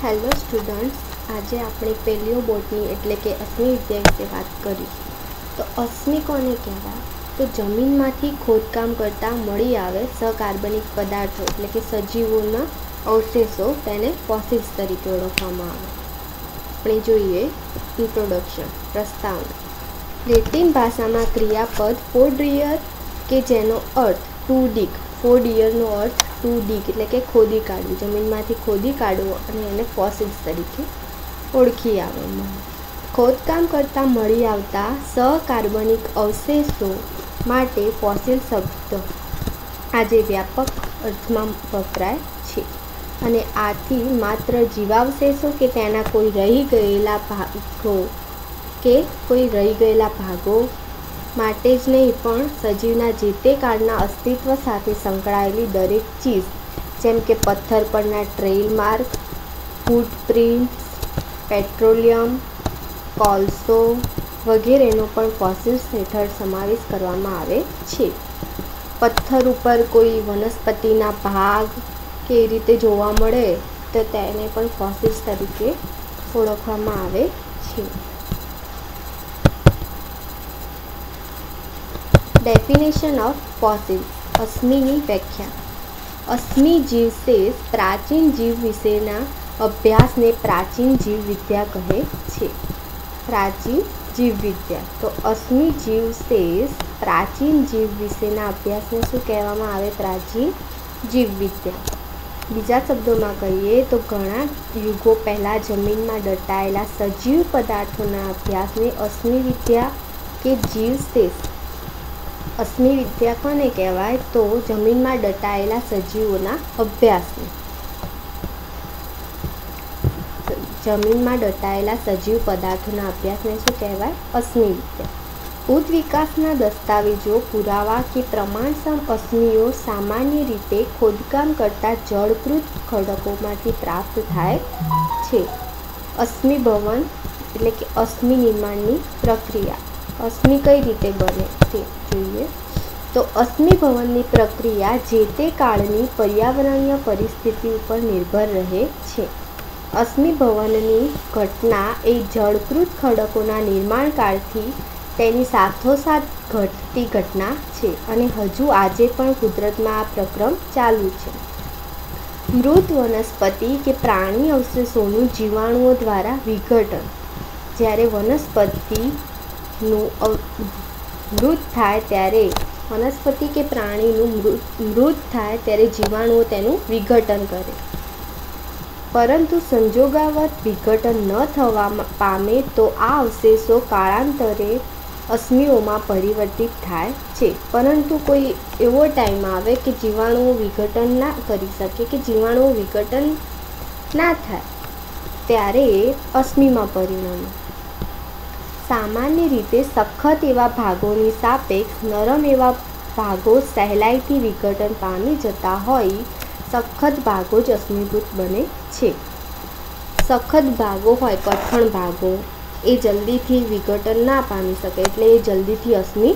Hello students, આજે આપણે પેલિયોબોટની એટલે કે અશ્મિ વિદ્યા વિશે વાત કરીશું. તો અશ્મિ કોને કહેવાય? તો જમીનમાંથી ખોદકામ કરતાં મળી આવે સકાર્બનિક પદાર્થો એટલે કે સજીવોના અવશેષો, તેને ફોસિલ્સ તરીકે ઓળખવામાં આવે. આપણે જોઈએ ઇન્ટ્રોડક્શન, પ્રસ્તાવના. લેટિન ભાષામાં ક્રિયાપદ ફોર્ડિયર કે જેનો અર્થ ટુ ડીગ, ફોર્ડિયરનો અર્થ ટુ ડીગ એટલે કે ખોદી કાઢવું, જમીનમાંથી ખોદી કાઢવું, અને એને ફોસિલ્સ તરીકે ઓળખી આવે. ખોદકામ કરતાં મળી આવતા સકાર્બનિક અવશેષો માટે ફોસિલ શબ્દ આજે વ્યાપક અર્થમાં વપરાય છે, અને આથી માત્ર જીવાવશેષો કે તેના કોઈ રહી ગયેલા ભાગો માટે જ નહીં, પણ સજીવના જે તે કાળના અસ્તિત્વ સાથે સંકળાયેલી દરેક ચીજ, જેમ કે પથ્થર પરના ટ્રેઇલ માર્ક, ફૂટપ્રિન્ટ્સ, પેટ્રોલિયમ, કોલસો વગેરેનો પણ ફોસિલ્સ હેઠળ સમાવેશ કરવામાં આવે છે. પથ્થર ઉપર કોઈ વનસ્પતિના ભાગ કે એ રીતે જોવા મળે તો તેને પણ ફોસિલ્સ તરીકે ઓળખવામાં આવે છે. Definition of fossils. અશ્મિની વ્યાખ્યા. અશ્મિ જીવશેષ પ્રાચીન જીવ વિશેના અભ્યાસને પ્રાચીન જીવવિદ્યા કહે છે. પ્રાચીન જીવવિદ્યા. તો અશ્મિ જીવશેષ પ્રાચીન જીવ વિશેના અભ્યાસને શું કહેવામાં આવે? પ્રાચીન જીવવિદ્યા. બીજા શબ્દોમાં કહીએ તો ઘણા યુગો પહેલાં જમીનમાં દટાયેલા સજીવ પદાર્થોના અભ્યાસને અશ્મિ વિદ્યા કે જીવશેષ. અશ્મિ વિદ્યા કોને કહેવાય? તો જમીનમાં દટાયેલા સજીવોના અભ્યાસને. જમીનમાં દટાયેલા સજીવ પદાર્થોના અભ્યાસને શું કહેવાય? અશ્મિ વિદ્યા. ઉદ વિકાસના દસ્તાવેજો, પુરાવા કે પ્રમાણસર અશ્મિઓ સામાન્ય રીતે ખોદકામ કરતા જળકૃત ખડકોમાંથી પ્રાપ્ત થાય છે. અશ્મિ ભવન એટલે કે અશ્મિ નિર્માણની પ્રક્રિયા. અશ્મિ કઈ રીતે બને તે જોઈએ. તો અશ્મિ ભવનની પ્રક્રિયા જે તે કાળની પર્યાવરણીય પરિસ્થિતિ ઉપર નિર્ભર રહે છે. અશ્મિ ભવનની ઘટના એ જળકૃત ખડકોના નિર્માણકાળથી તેની સાથોસાથ ઘટતી ઘટના છે, અને હજુ આજે પણ કુદરતમાં આ પ્રક્રમ ચાલુ છે. મૃત વનસ્પતિ કે પ્રાણી અવશેષોનું જીવાણુઓ દ્વારા વિઘટન. જ્યારે વનસ્પતિનું મૃત થાય ત્યારે જીવાણુઓ તેનું વિઘટન કરે, પરંતુ સંજોગાવત વિઘટન ન થવા પામે તો આ અવશેષો કાળાંતરે અશ્મિઓમાં પરિવર્તિત થાય છે. પરંતુ કોઈ એવો ટાઈમ આવે કે જીવાણુઓ વિઘટન ના કરી શકે, કે જીવાણુઓ વિઘટન ના થાય, ત્યારે અશ્મિમાં પરિણમે. સામાન્ય રીતે સખત એવા ભાગોની સાપેક્ષ નરમ એવા ભાગો સહેલાઈથી વિઘટન પામી જતા હોય, સખત ભાગો જ અશ્મિભૂત બને છે. સખત ભાગો હોય, કઠણ ભાગો, એ જલ્દીથી વિઘટન ના પામી શકે, એટલે એ જલ્દીથી અશ્મિ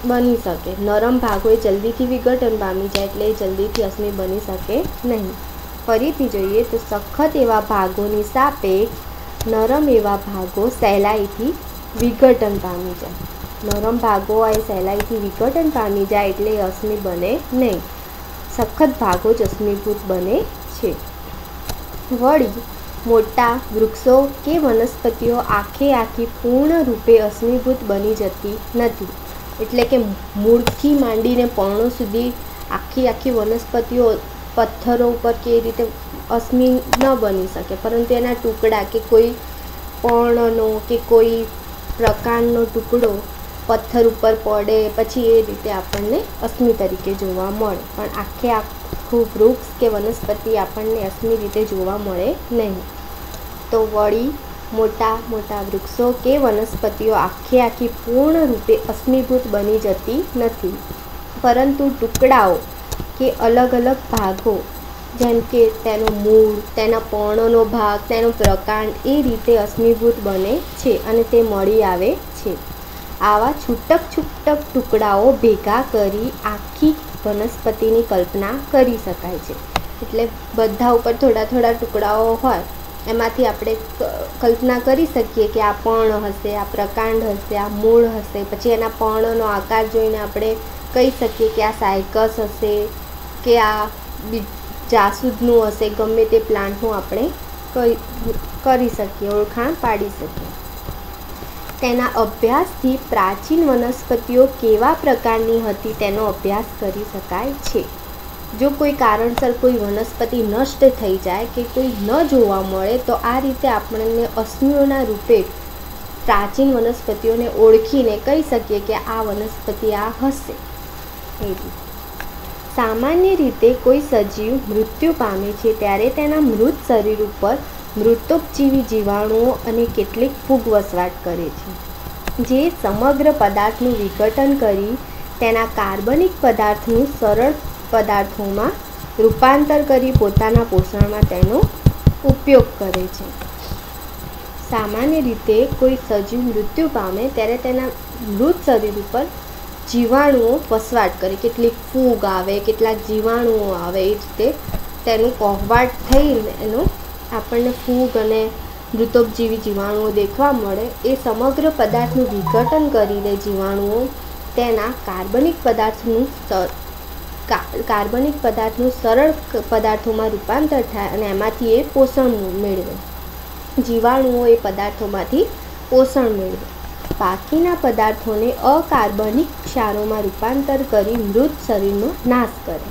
બની શકે. નરમ ભાગો એ જલ્દીથી વિઘટન પામી જાય, એટલે એ જલ્દીથી અશ્મિ બની શકે નહીં. ફરીથી જોઈએ તો સખત એવા ભાગોની સાપેક્ષ નરમ એવા ભાગો સહેલાઈથી વિઘટન પામી જાય. નરમ ભાગો એ સહેલાઈથી વિઘટન પામી જાય એટલે અશ્મિ બને નહીં. સખત ભાગો જ અશ્મિભૂત બને છે. વળી મોટા વૃક્ષો કે વનસ્પતિઓ આખી પૂર્ણ રૂપે અશ્મિભૂત બની જતી નથી. એટલે કે મૂળથી માંડીને પર્ણો સુધી આખી વનસ્પતિઓ પથ્થરો ઉપર કે એ રીતે અશ્મિ ન બની શકે, પરંતુ એના ટુકડા કે કોઈ પર્ણનો કે કોઈ પ્રકારનો ટુકડો પથ્થર ઉપર પડે પછી એ રીતે આપણને અશ્મિ તરીકે જોવા મળે. પણ આખું વૃક્ષ કે વનસ્પતિ આપણને અશ્મિ રીતે જોવા મળે નહીં. તો વળી મોટા વૃક્ષો કે વનસ્પતિઓ આખી પૂર્ણ રૂપે અશ્મિભૂત બની જતી નથી, પરંતુ ટુકડાઓ કે અલગ ભાગો, જેમ કે તેનું મૂળ, તેના પર્ણનો ભાગ, તેનો પ્રકાંડ, એ રીતે અશ્મિભૂત બને છે અને તે મળી આવે છે. આવા છૂટક ટુકડાઓ ભેગા કરી આખી વનસ્પતિની કલ્પના કરી શકાય છે. એટલે બધા ઉપર થોડા થોડા ટુકડાઓ હોય એમાંથી આપણે કલ્પના કરી શકીએ કે આ પર્ણ હશે, આ પ્રકાંડ હશે, આ મૂળ હશે. પછી એના પર્ણનો આકાર જોઈને આપણે કહી શકીએ કે આ સાયકસ હશે કે આ જાસૂદનું હશે. ગમે તે પ્લાન્ટનું આપણે કરી શકીએ, ઓળખાણ પાડી શકીએ. તેના અભ્યાસથી પ્રાચીન વનસ્પતિઓ કેવા પ્રકારની હતી તેનો અભ્યાસ કરી શકાય છે. જો કોઈ કારણસર કોઈ વનસ્પતિ નષ્ટ થઈ જાય કે કોઈ ન જોવા મળે તો આ રીતે આપણને અશ્મિઓના રૂપે પ્રાચીન વનસ્પતિઓને ઓળખીને કહી શકીએ કે આ વનસ્પતિ આ હશે. સામાન્ય રીતે કોઈ સજીવ મૃત્યુ પામે છે ત્યારે તેના મૃત શરીર ઉપર મૃતોપજીવી જીવાણુઓ અને કેટલીક ફૂગ વસવાટ કરે છે, જે સમગ્ર પદાર્થનું વિઘટન કરી તેના કાર્બનિક પદાર્થનું સરળ પદાર્થોમાં રૂપાંતર કરી પોતાના પોષણમાં તેનો ઉપયોગ કરે છે. સામાન્ય રીતે કોઈ સજીવ મૃત્યુ પામે ત્યારે તેના મૃત શરીર ઉપર જીવાણુઓ વસવાટ કરે, કેટલીક ફૂગ આવે, કેટલાક જીવાણુઓ આવે. એ રીતે તેનું કોહવાટ થઈને એનો આપણને ફૂગ અને મૃતોપજીવી જીવાણુઓ દેખવા મળે. એ સમગ્ર પદાર્થનું વિઘટન કરીને જીવાણુઓ તેના કાર્બનિક પદાર્થનું સરળ પદાર્થોમાં રૂપાંતર થાય અને એમાંથી એ પોષણ મેળવે. જીવાણુઓ એ પદાર્થોમાંથી પોષણ મેળવે. બાકીના પદાર્થોને અકાર્બનિક ક્ષારોમાં રૂપાંતર કરી મૃત શરીરનો નાશ કરે.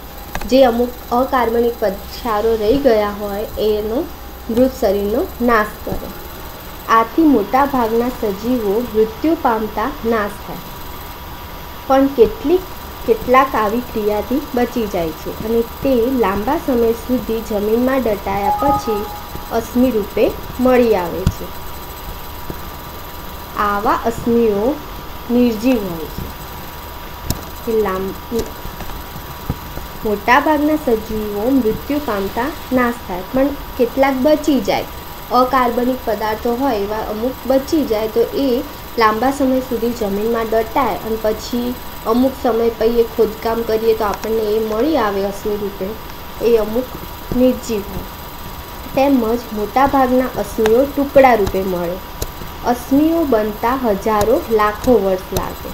જે અમુક અકાર્બનિક ક્ષારો રહી ગયા હોય એનો મૃત શરીરનો નાશ કરે. આથી મોટાભાગના સજીવો મૃત્યુ પામતા નાશ થાય. પણ કેટલાક આવી ક્રિયાથી બચી જાય છે અને તે લાંબા સમય સુધી જમીનમાં દટાયા પછી અશ્મિ રૂપે મળી આવે છે. આવા અશ્મિઓ નિર્જીવ હોય છે. મોટાભાગના સજીવો મૃત્યુ પામતા નાશ થાય પણ કેટલાક બચી જાય. અકાર્બનિક પદાર્થો હોય એવા અમુક બચી જાય તો એ લાંબા સમય સુધી જમીનમાં દટાય અને પછી અમુક સમય પછી એ ખોદકામ કરીએ તો આપણને એ મળી આવે અશ્મિ રૂપે. એ અમુક નિર્જીવ હોય. તેમજ મોટાભાગના અશ્મિઓ ટુકડા રૂપે મળે. અશ્મિઓ બનતા હજારો લાખો વર્ષ લાગે.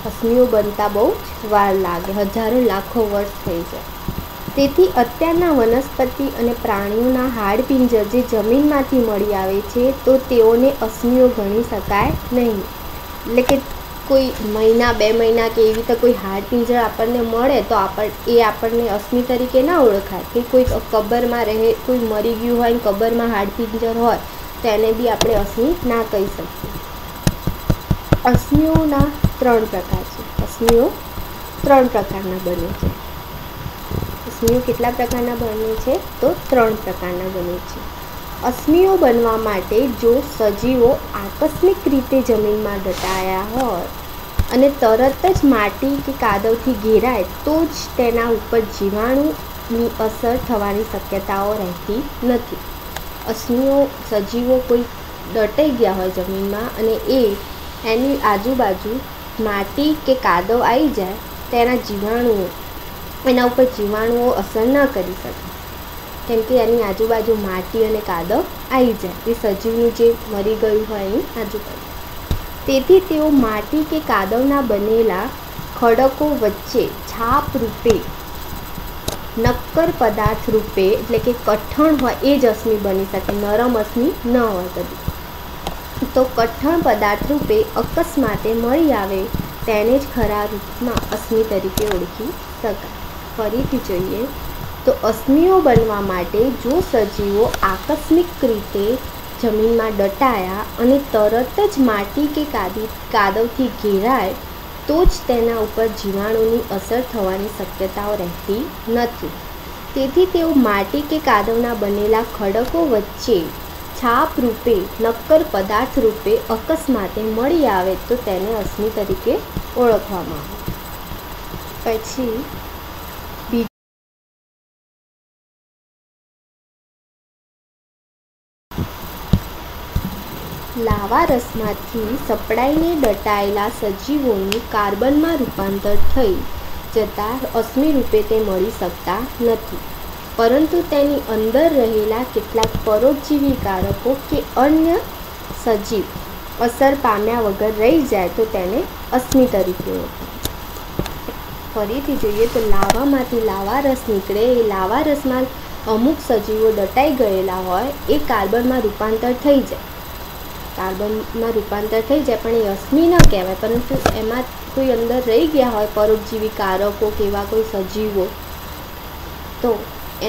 અશ્મિઓ બનતા બહુ જ વાર લાગે, હજારો લાખો વર્ષ થઈ જાય. તેથી અત્યારના વનસ્પતિ અને પ્રાણીઓના હાડપિંજર જે જમીનમાંથી મળી આવે છે તો તેઓને અશ્મિઓ ગણી શકાય નહીં. એટલે કે કોઈ મહિના 2 મહિના કે એવી રીતે કોઈ હાડપિંજર આપણને મળે તો એ આપણને અશ્મિ તરીકે ના ઓળખાય. કે કોઈ કબરમાં રહે, કોઈ મરી ગયું હોય કબરમાં હાડપિંજર હોય તો એને બી આપણે અશ્મિ ના કહી શકીએ. અશ્મિઓના 3 પ્રકાર છે. અશ્મિઓ 3 પ્રકારના બને છે. અશ્મિઓ કેટલા પ્રકારના બને છે તો 3 પ્રકારના બને છે. અશ્મિઓ બનવા માટે જો સજીવો આકસ્મિક રીતે જમીનમાં દટાયા હોય અને તરત જ માટી કે કાદવથી ઘેરાય તો જ તેના ઉપર જીવાણુની અસર થવાની શક્યતાઓ રહેતી નથી. સજીવો કોઈ દટાઈ ગયા હોય જમીનમાં અને એની આજુબાજુ માટી કે કાદવ આવી જાય તેના એના ઉપર જીવાણુઓ અસર ન કરી શકે, કેમ કે એની આજુબાજુ માટી અને કાદવ આવી જાય એ સજીવનું જે મરી ગયું હોય એની આજુબાજુ. તેથી તેઓ માટી કે કાદવના બનેલા ખડકો વચ્ચે છાપ રૂપે, નક્કર પદાર્થ રૂપે એટલે કે કઠણ હોય એ જ અશ્મિ બની શકે, નરમ અશ્મિ ન હોય કદી. તો કઠણ પદાર્થ રૂપે અકસ્માતે મળી આવે તેને જ ખરા રૂપમાં અશ્મિ તરીકે ઓળખી શકાય. ફરીથી જોઈએ તો અશ્મિઓ બનવા માટે જો સજીવો આકસ્મિક રીતે જમીનમાં દટાયા અને તરત જ માટી કે કાદવથી ઘેરાય તો જ તેના ઉપર જીવાણુની અસર થવાની શક્યતાઓ રહેતી નથી. તેથી તેઓ માટી કે કાદવના બનેલા ખડકો વચ્ચે છાપ રૂપે, નક્કર પદાર્થ રૂપે અકસ્માતે મળી આવે તો તેને અશ્મિ તરીકે ઓળખવામાં આવે. પછી લાવારસમાંથી સપડાઈને દટાયેલા સજીવોનું કાર્બનમાં રૂપાંતર થઈ જતાં અશ્મિ રૂપે તે મળી શકતા નથી. પરંતુ તેની અંદર રહેલા કેટલાક પરોપજીવી કારકો કે અન્ય સજીવ અસર પામ્યા વગર રહી જાય તો તેને અસ્મિ તરીકે ઓળખાય. ફરીથી જોઈએ તો લાવામાંથી લાવા રસ નીકળે. એ લાવા રસમાં અમુક સજીવો દટાઈ ગયેલા હોય એ કાર્બનમાં રૂપાંતર થઈ જાય, પણ એ અસ્મિ ન કહેવાય. પરંતુ એમાં કોઈ અંદર રહી ગયા હોય પરોપજીવી કારકો કે એવા કોઈ સજીવો, તો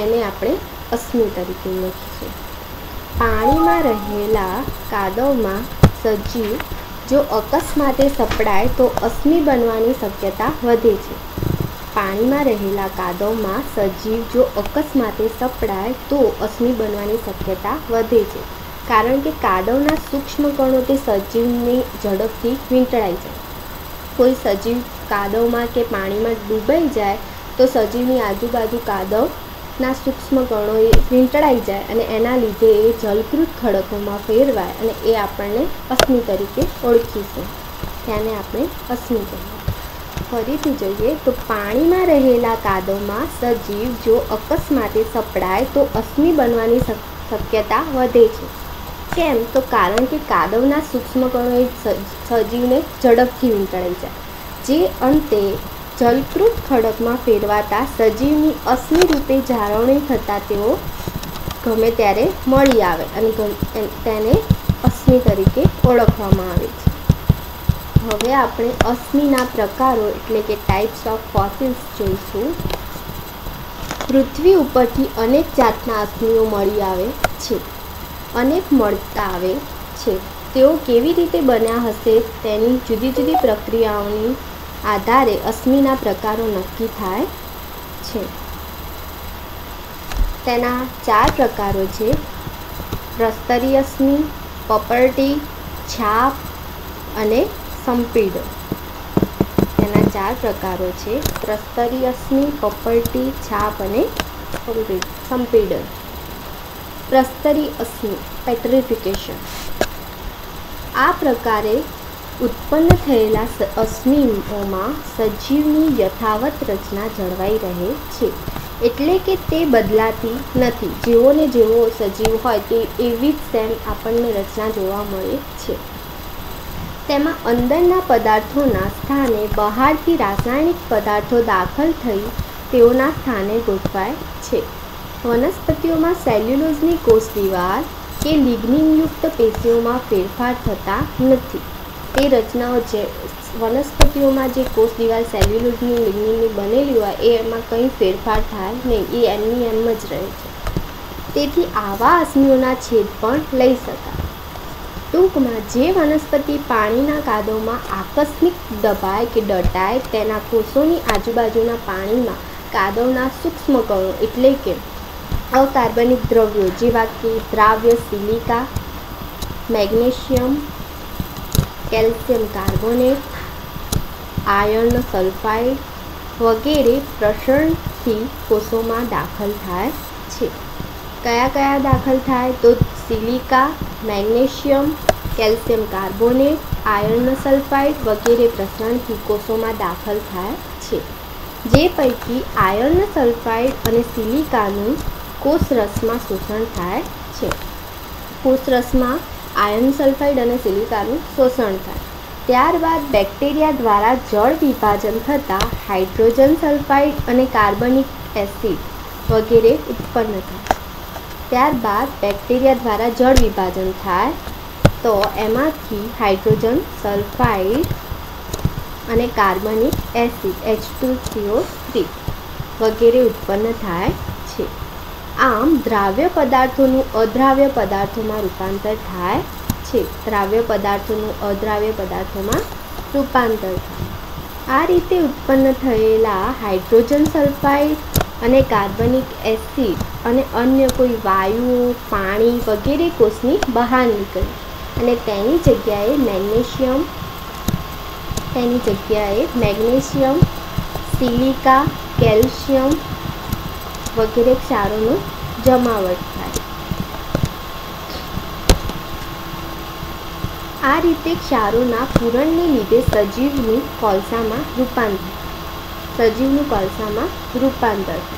એને આપણે અસ્મિ તરીકે ઓળખીશું. પાણીમાં રહેલા કાદવમાં સજીવ જો અકસ્માતે સપડાય તો અસ્મિ બનવાની શક્યતા વધે છે. પાણીમાં રહેલા કાદવમાં સજીવ જો અકસ્માતે સપડાય તો અસ્મિ બનવાની શક્યતા વધે છે, કારણ કે કાદવના સૂક્ષ્મ કણો તે સજીવની ઝડપથી વીંટળાઈ જાય. કોઈ સજીવ કાદવમાં કે પાણીમાં ડૂબાઈ જાય તો સજીવની આજુબાજુ કાદવના સૂક્ષ્મ કણો એ વીંટળાઈ જાય અને એના લીધે એ જલકૃત ખડકોમાં ફેરવાય અને એ આપણને અસ્મિ તરીકે ઓળખીશું. તેને આપણે અસ્મિ કહીએ. ફરીથી જોઈએ તો પાણીમાં રહેલા કાદવમાં સજીવ જો અકસ્માતે સપડાય તો અસ્મિ બનવાની શક્યતા વધે છે. કેમ? તો કારણ કે કાદવના સૂક્ષ્મ કણો એ સજીવને ઝડપથી વીંટળાઈ જાય, જે અંતે જલકૃત ખડકમાં ફેરવાતા સજીવની અસ્મિ રૂપે જાળવણી થતાં તેઓ ગમે ત્યારે મળી આવે અને તેને અસ્મિ તરીકે ઓળખવામાં આવે છે. હવે આપણે અસ્મિના પ્રકારો એટલે કે ટાઈપ્સ ઓફ ફોસિલ્સ જોઈશું. પૃથ્વી ઉપરથી અનેક જાતના અસ્મિઓ મળી આવે છે, અનેક મળતા આવે છે. તેઓ કેવી રીતે બન્યા હશે તેની જુદી જુદી પ્રક્રિયાઓની આધારે અસ્મિના પ્રકારો નક્કી થાય છે. તેના 4 પ્રકારો છે: પ્રસ્તરી અસ્મિ, પપરટી, છાપ અને સંપીડન. તેના 4 પ્રકારો છે: પ્રસ્તરી અસ્મિ, પપરટી, છાપ અને સંપીડન. પ્રસ્તરી અસ્મિ પેટ્રિફિકેશન. આ પ્રકારે ઉત્પન્ન થયેલા અસ્મિઓમાં સજીવની યથાવત રચના જળવાઈ રહે છે, એટલે કે તે બદલાતી નથી. જેવો ને જેવો સજીવ હોય તે એવી જ સેમ આપણને રચના જોવા મળે છે. તેમાં અંદરના પદાર્થોના સ્થાને બહારથી રાસાયણિક પદાર્થો દાખલ થઈ તેઓના સ્થાને ગોઠવાય છે. વનસ્પતિઓમાં સેલ્યુલોઝની કોષ દિવાલ કે લિગ્નિનયુક્ત પેશીઓમાં ફેરફાર થતા નથી. તે રચનાઓ જે વનસ્પતિઓમાં જે કોષ દિવાલ સેલ્યુલોઝની લિગ્નિનની બનેલી હોય એમાં કંઈ ફેરફાર થાય નહીં, એ એમની એમ જ રહે છે. તેથી આવા અસ્મિઓના છેદ પણ લઈ શકાય. ટૂંકમાં જે વનસ્પતિ પાણીના કાદવમાં આકસ્મિક દબાય કે દટાય તેના કોષોની આજુબાજુના પાણીમાં કાદવના સૂક્ષ્મ કણો એટલે કે અકાર્બનિક દ્રવ્યો જેવા કે દ્રાવ્ય silica, magnesium, calcium carbonate, iron sulphide વગેરે પ્રસરણથી કોષોમાં દાખલ થાય છે. કયા દાખલ થાય? તો silica, magnesium, calcium carbonate, iron sulphide વગેરે પ્રસરણથી કોષોમાં દાખલ થાય છે. જે પૈકી આયર્ન સલ્ફાઇડ અને સિલિકાનું કોષરસમાં શોષણ થાય છે. કોષરસમાં આયર્ન સલ્ફાઇડ અને સિલિકાનું શોષણ થાય. ત્યારબાદ બેક્ટેરિયા દ્વારા જળ વિભાજન થતાં હાઇડ્રોજન સલ્ફાઇડ અને કાર્બનિક એસિડ વગેરે ઉત્પન્ન થાય. ત્યારબાદ બેક્ટેરિયા દ્વારા જળ વિભાજન થાય તો એમાંથી હાઇડ્રોજન સલ્ફાઇડ અને કાર્બનિક એસિડ H2CO3 વગેરે ઉત્પન્ન થાય છે. આમ દ્રાવ્ય પદાર્થોનું અદ્રાવ્ય પદાર્થોમાં રૂપાંતર થાય છે. દ્રાવ્ય પદાર્થોનું અદ્રાવ્ય પદાર્થોમાં રૂપાંતર થાય. આ રીતે ઉત્પન્ન થયેલા હાઇડ્રોજન સલ્ફાઇડ અને કાર્બનિક એસિડ અને અન્ય કોઈ વાયુઓ, પાણી વગેરે કોષની બહાર નીકળે અને તેની જગ્યાએ મેગ્નેશિયમ, સિલિકા, કેલ્શિયમ વગેરે ક્ષારોનો જમાવટ થાય. આ રીતે ક્ષારોના પૂરણને લીધે સજીવનું કોલસામાં રૂપાંતર થાય.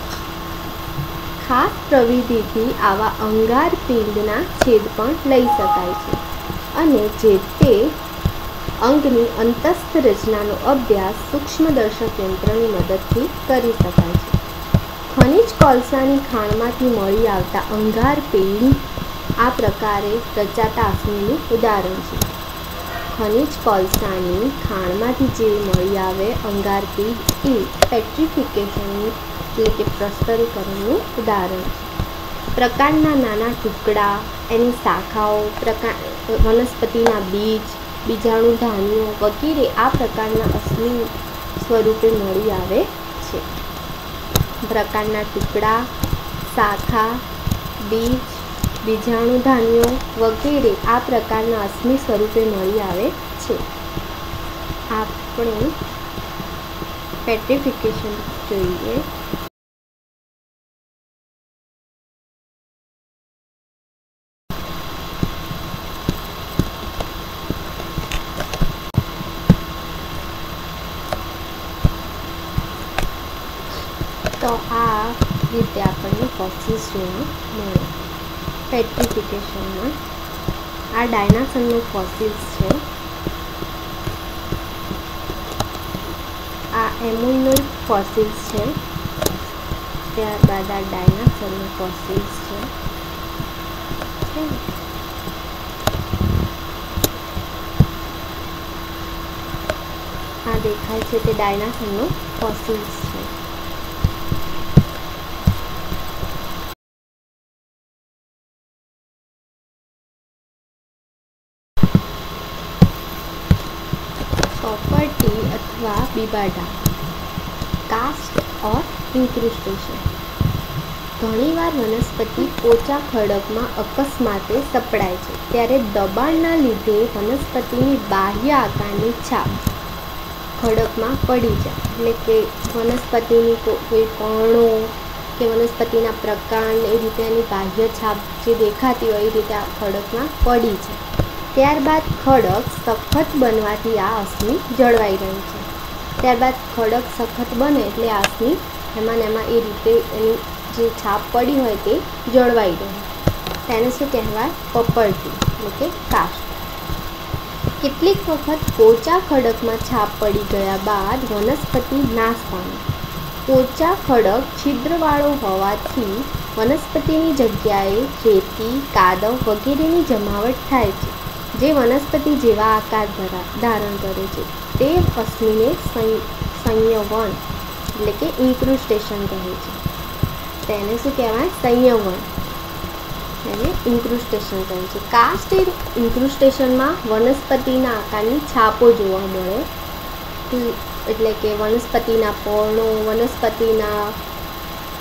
ખાસ પ્રવિધિથી આવા અંગાર પિંડના છેદ પણ લઈ શકાય છે અને જે તે અંગની અંતસ્થ રચનાનો અભ્યાસ સૂક્ષ્મદર્શક યંત્રની મદદથી કરી શકાય છે. ખનિજ કોલસાની ખાણમાંથી મળી આવતા અંગાર પિંડ આ પ્રકારે રચાતા અશ્મિનું ઉદાહરણ છે. ખનિજ કોલસાની ખાણમાંથી જે મળી આવે અંગાર પિંડ એ પેટ્રિફિકેશન એટલે કે પ્રસ્તરીકરણનું ઉદાહરણ છે. પ્રકાંડના નાના ટુકડા, એની શાખાઓ, વનસ્પતિના બીજ, બીજાણુ ધાન્યો વગેરે આ પ્રકારના અશ્મિ સ્વરૂપે મળી આવે છે. પ્રકાંડના ટુકડા, શાખા, બીજ, બીજાણુ ધાન્યો વગેરે આ પ્રકારના અશ્મિ સ્વરૂપે મળી આવે છે. આપણે પેટ્રિફિકેશન જોઈએ. તો આ રીતે આપણને ફોસિલ્સ જોવા મળે. પેટ્રિફિકેશનમાં આ ડાયનાસોરનો ફોસિલ્સ છે. આ એમોનોઇડ ફોસિલ્સ છે. ત્યારબાદ આ ડાયનાસોરનો ફોસિલ્સ છે. આ દેખાય છે તે ડાયનાસોરનો ફોસિલ્સ છે. प्रॉपर्टी अथवा बीबाडा, कास्ट और इंक्रुस्टेशन. घણીવાર વનસ્પતિ પોચા ખડકમાં અકસ્માતે સપડાય છે ત્યારે દબાણના લીધે વનસ્પતિની બાહ્ય આકારની છાપ ખડકમાં પડી જાય. એટલે કે વનસ્પતિની કોઈ પર્ણો કે વનસ્પતિના પ્રકાંડ એ રીતે એની બાહ્ય છાપ જે દેખાતી હોય એ રીતે આ ખડકમાં પડી જાય. ત્યારબાદ ખડક સખત બનવાથી આ અશ્મિ જળવાઈ રહે છે. ત્યારબાદ ખડક સખત બને એટલે આ અશ્મિ એમાં એ રીતે એની જે છાપ પડી હોય તે જળવાઈ રહે. તેને શું કહેવાય? પ્રોપર્ટી એટલે કે કાસ્ટ. કેટલીક વખત પોચા ખડકમાં છાપ પડી ગયા બાદ વનસ્પતિ નાશ પામે. પોચા ખડક છિદ્રવાળો હોવાથી વનસ્પતિની જગ્યાએ રેતી, કાદવ વગેરેની જમાવટ થાય છે જે વનસ્પતિ જેવા આકાર ધારણ કરે છે. તે અશ્મિને સંયવન એટલે કે ઇન્ક્રુસ્ટેશન કહે છે. તેને શું કહેવાય? સંયવન એને ઇન્ક્રુસ્ટેશન કહે છે. કાસ્ટ ઇન્ક્રુસ્ટેશનમાં વનસ્પતિના આકારની છાપો જોવા મળે. એટલે કે વનસ્પતિના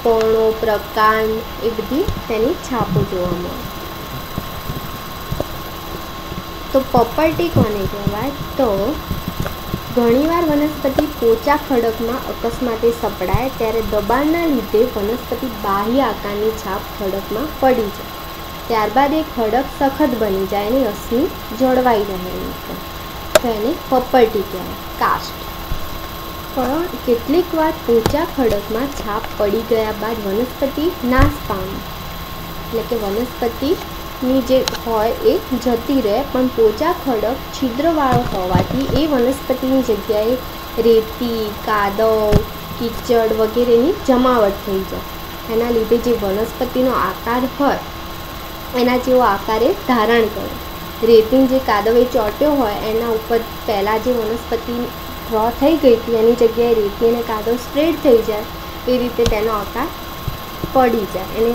પર્ણો, પ્રકાંડ એ બધી તેની છાપો જોવા મળે. તો પ્રોપર્ટી કોને કહેવાય? તો ઘણીવાર વનસ્પતિ પોચા ખડકમાં અકસ્માતે સપડાય ત્યારે દબાણના લીધે વનસ્પતિ બાહ્ય આકારની છાપ ખડકમાં પડી જાય. ત્યારબાદ એ ખડક સખત બની જાય અને અશ્મિ જળવાઈ રહે. તો એને પ્રોપર્ટી કહેવાય, કાસ્ટ. પણ કેટલીક વાર પોચા ખડકમાં છાપ પડી ગયા બાદ વનસ્પતિ નાશ પામે. એટલે કે વનસ્પતિની જે હોય એ જતી રહે પણ પોચા ખડક છિદ્રવાળો હોવાથી એ વનસ્પતિની જગ્યાએ રેતી, કાદવ, કીચડ વગેરેની જમાવટ થઈ જાય. એના લીધે જે વનસ્પતિનો આકાર હોય એના જેવો આકાર એ ધારણ કરે. રેતીની જે કાદવે ચોંટ્યો હોય એના ઉપર પહેલાં જે વનસ્પતિ ડ્રો થઈ ગઈ હતી એની જગ્યાએ રેતી અને કાદવ સ્પ્રેડ થઈ જાય એ રીતે તેનો આકાર પડી જાય.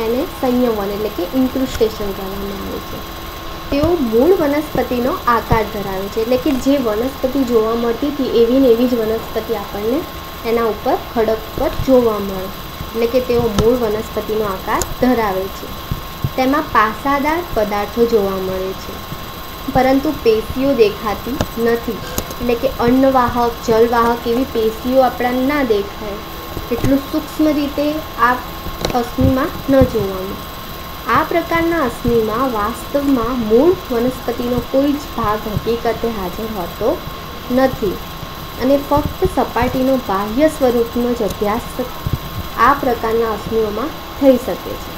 એને સંયવન એટલે કે ઇન્ક્રુસ્ટેશન કહેવામાં આવે છે. તેઓ મૂળ વનસ્પતિનો આકાર ધરાવે છે. એટલે કે જે વનસ્પતિ જોવા મળતી હતી એવી ને એવી જ વનસ્પતિ આપણને એના ઉપર ખડક પર જોવા મળે. એટલે કે તેઓ મૂળ વનસ્પતિનો આકાર ધરાવે છે. તેમાં પાસાદાર પદાર્થો જોવા મળે છે પરંતુ પેશીઓ દેખાતી નથી. એટલે કે અન્નવાહક, જલવાહક એવી પેશીઓ આપણને ના દેખાય. એટલું સૂક્ષ્મ રીતે આ અશ્મિમાં ન જોવાનું. આ પ્રકારના અશ્મિમાં વાસ્તવમાં મૂળ વનસ્પતિનો કોઈ જ ભાગ હકીકતે હાજર હોતો નથી અને ફક્ત સપાટીનો બાહ્ય સ્વરૂપનો જ અભ્યાસ આ પ્રકારના અશ્મિઓમાં થઈ શકે છે।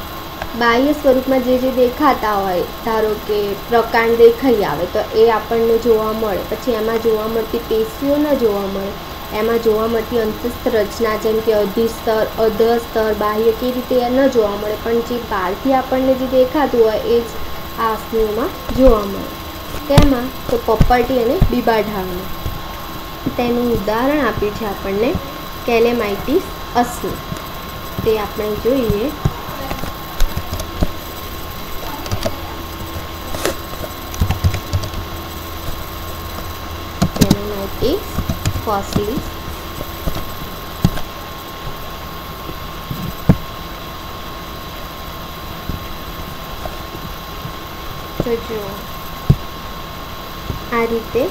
બાહ્ય સ્વરૂપમાં જે દેખાતા હોય, ધારો કે પ્રકાંડ દેખાઈ આવે તો એ આપણને જોવા મળે, પછી એમાં જોવા મળતી પેશીઓ ન જોવા મળે, એમાં જોવા મળતી અંતસ્થ રચના જેમ કે અધિસ્તર, અધસ્તર, બાહ્ય કે રીતે ન જોવા મળે, પણ જે બહારથી આપણને જે દેખાતું હોય એ જ આ અસ્થિઓમાં જોવા મળે। તેમાં તો પપરટી અને બીબાઢાળનું તેનું ઉદાહરણ આપ્યું છે આપણને કેલેમાઇટીસ અસ્થિ। તે આપણે જોઈએ। કેલેમાઇટીસ ફોસિલ્સ તો જો આ રીતે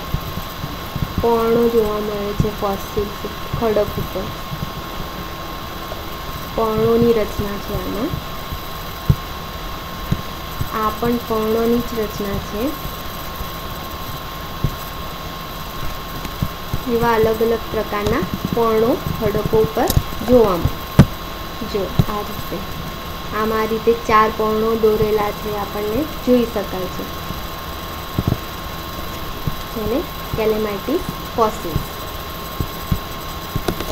પર્ણો જોવા મળે છે ફોસિલ્સ ખડક ઉપર, પર્ણોની રચના છે આમાં। આ પણ પર્ણોની જ રચના છે। એવા અલગ અલગ પ્રકારના પર્ણો ખડકો ઉપર જોવા મળે। જો આ રીતે આમાં આ રીતે 4 પર્ણો દોરેલા છે, આપણને જોઈ શકાય છે, જેને કેલેમાઇટીસ ફોસિલ્સ।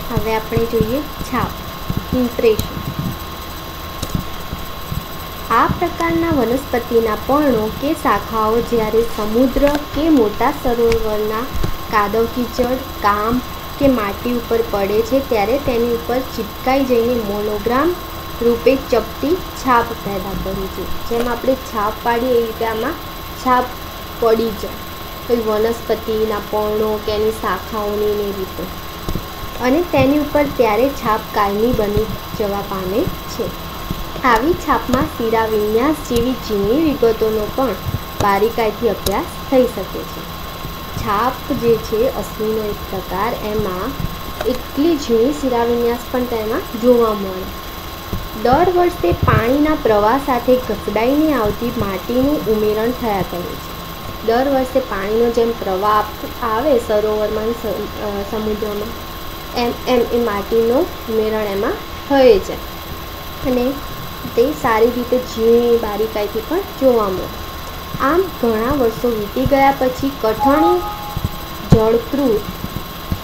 હવે આપણે જોઈએ છાપ, ઇમ્પ્રેશન। આ પ્રકારના વનસ્પતિના પર્ણો કે શાખાઓ જ્યારે સમુદ્ર કે મોટા સરોવરના કાદવ કીચડ, કામ કે માટી ઉપર પડે છે ત્યારે તેની ઉપર ચિપકાઈ જઈને મોનોગ્રામ રૂપે ચપટી છાપ પેદા કરે છે। જેમ આપણે છાપ પાડીએ એ રીતે આમાં છાપ પડી જાય, કોઈ વનસ્પતિના પર્ણો કે એની શાખાઓની એ રીતે, અને તેની ઉપર ત્યારે છાપ કાયમી બની જવા પામે છે। આવી છાપમાં શિરા વિન્યાસ જેવી ઝીણી વિગતોનો પણ બારીકાઈથી અભ્યાસ થઈ શકે છે। છાપ જે છે અસ્થિનો એક પ્રકાર, એમાં એટલી ઝીણી શિરાવિન્યાસ પણ તેમાં જોવા મળે। દર વર્ષે પાણીના પ્રવાહ સાથે ઘસડાઈને આવતી માટીનું ઉમેરણ થયા કરે છે। દર વર્ષે પાણીનો જેમ પ્રવાહ આવે સરોવરમાં, સમુદ્રમાં, એમ એમ એ માટીનું ઉમેરણ એમાં થઈ જાય, અને તે સારી રીતે ઝીણી બારીકાઈથી પણ જોવા મળે। આમ ઘણા વર્ષો વીતી ગયા પછી કઠણ જળકૃત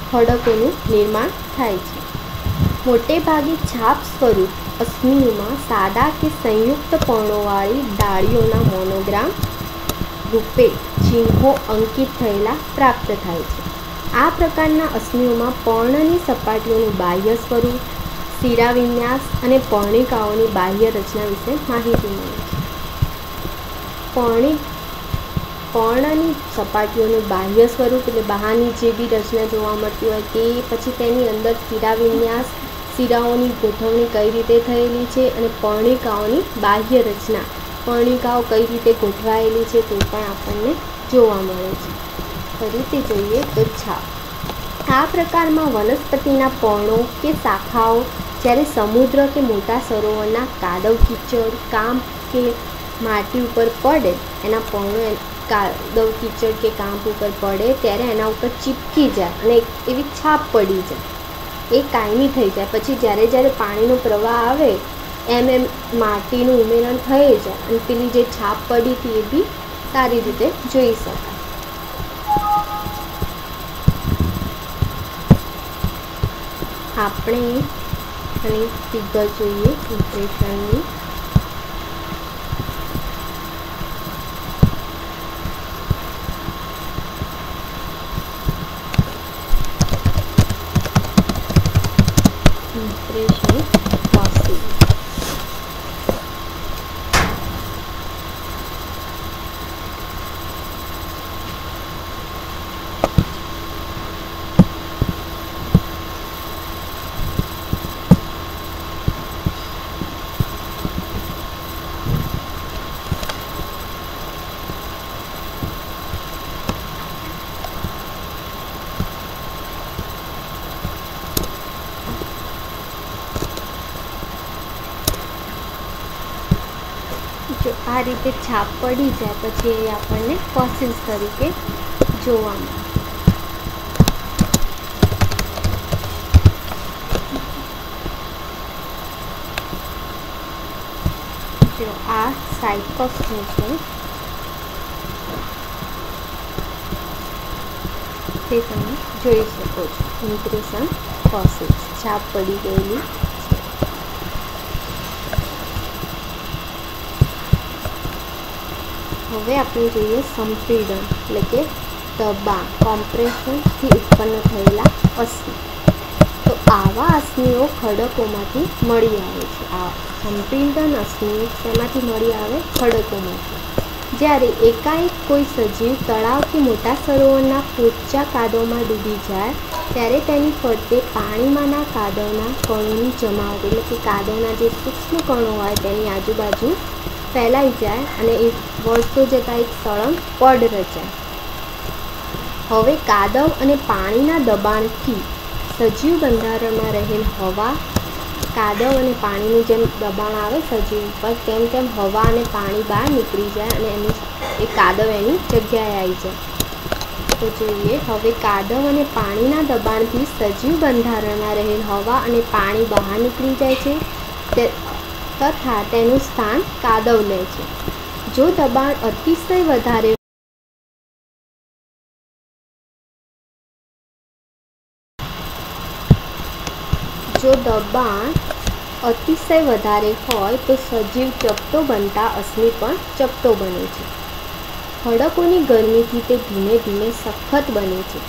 ખડકોનું નિર્માણ થાય છે। મોટે ભાગે છાપ સ્વરૂપ અસ્થિઓમાં સાદા કે સંયુક્ત પર્ણોવાળી ડાળીઓના મોનોગ્રામ રૂપે ચિહ્નો અંકિત થયેલા પ્રાપ્ત થાય છે। આ પ્રકારના અસ્થિઓમાં પર્ણની સપાટીઓનું બાહ્ય સ્વરૂપ, શિરાવિન્યાસ અને પર્ણિકાઓની બાહ્ય રચના વિશે માહિતી મળે છે। પર્ણની સપાટીઓનું બાહ્ય સ્વરૂપ એટલે બહારની જે બી રચના જોવા મળતી હોય તે, પછી તેની અંદર શિરાવિન્યાસ, શિરાઓની ગોઠવણી કઈ રીતે થયેલી છે, અને પર્ણિકાઓની બાહ્ય રચના, પર્ણિકાઓ કઈ રીતે ગોઠવાયેલી છે તે પણ આપણને જોવા મળે છે। ફરીથી જોઈએ તો છાપ, આ પ્રકારમાં વનસ્પતિના પર્ણો કે શાખાઓ જ્યારે સમુદ્ર કે મોટા સરોવરના કાદવ કીચડ, કામ કે માટી ઉપર પડે, એના પર્ણો કાદવ કીચડ કે કાંપ ઉપર પડે ત્યારે એના ઉપર ચીપકી જાય અને એવી છાપ પડી જાય, એ કાયમી થઈ જાય। પછી જ્યારે જ્યારે પાણીનો પ્રવાહ આવે એમ એમ માટીનું ઉમેરણ થઈ જાય અને પેલી જે છાપ પડી હતી એ બી સારી રીતે જોઈ શકાય। આપણે આની ફિગર જોઈએ ઇમ્પ્રેશનની। ઇમ્પ્રેશન ફોસિલ, જો આ રીતે છાપ પડી જાય પછી એ આપણને ફોસિલ્સ તરીકે જોવા મળે। જો આ સાયકસનું છે, તે તમે જોઈ શકો છો. ઇમ્પ્રેશન પ્રોસેસ છાપ પડી ગયેલી છે. હવે આપણે જોઈએ સંપીડન એટલે કે દબાણ, કોમ્પ્રેશનથી ઉત્પન્ન થયેલા અશ્મિ. તો આવા અશ્મિઓ ખડકોમાંથી મળી આવે છે. આ સંપીડન અશ્મિઓ શેમાંથી મળી આવે? ખડકોમાંથી. જ્યારે એકાએક કોઈ સજીવ તળાવ કે મોટા સરોવરના પોચા કાદવમાં ડૂબી જાય ત્યારે તેની ફરતે પાણીમાંના કાદવના કણોની જમાવટ એટલે કે કાદવના જે સૂક્ષ્મ કણો હોય તેની આજુબાજુ ફેલાઈ જાય અને એ વર્ષો જતાં એક સળંગ પડ રચાય. હવે કાદવ અને પાણીના દબાણથી સજીવ બંધારણમાં રહેલ હવા, કાદવ અને પાણીનું જેમ દબાણ આવે સજીવ ઉપર તેમ તેમ હવા અને પાણી બહાર નીકળી જાય અને એનું એ કાદવ એની જગ્યાએ આવી જાય. તો જોઈએ હવે કાદવ અને પાણીના દબાણથી સજીવ બંધારણમાં રહેલ હવા અને પાણી બહાર નીકળી જાય છે તથા તેનું સ્થાન કાદવ લે છે. જો દબાણ અતિશય વધારે હોય તો સજીવ ચપટો બનતા અશ્મિ પણ ચપટો બને છે. ખડકોની ગરમીથી તે ધીમે ધીમે સખત બને છે.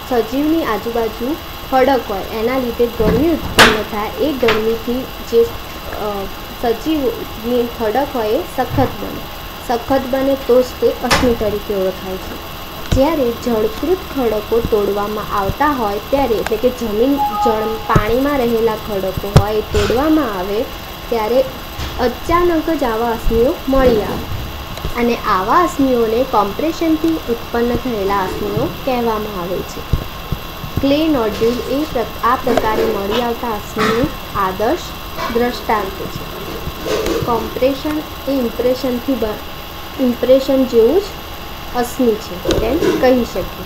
સજીવની આજુબાજુ ખડક હોય એના લીધે ગરમી ઉત્પન્ન થાય. એ ગરમીથી જે સજીવની ખડક હોય એ સખત બને તો જ તે અશ્મિ તરીકે ઓળખાય છે. જ્યારે જળકૃત ખડકો તોડવામાં આવતા હોય ત્યારે એટલે કે પાણીમાં રહેલા ખડકો હોય એ તોડવામાં આવે ત્યારે અચાનક જ આવા અશ્મિઓ મળી આવે અને આવા અશ્મિઓને કોમ્પ્રેશનથી ઉત્પન્ન થયેલા અશ્મિઓ કહેવામાં આવે છે. ક્લે નોડ્યુલ આ પ્રકારે મળી આવતા અશ્મિનું આદર્શ દ્રષ્ટાંત છે. કોમ્પ્રેશન એ ઇમ્પ્રેશન જેવું જ અશ્મિ છે તેમ કહી શકીએ.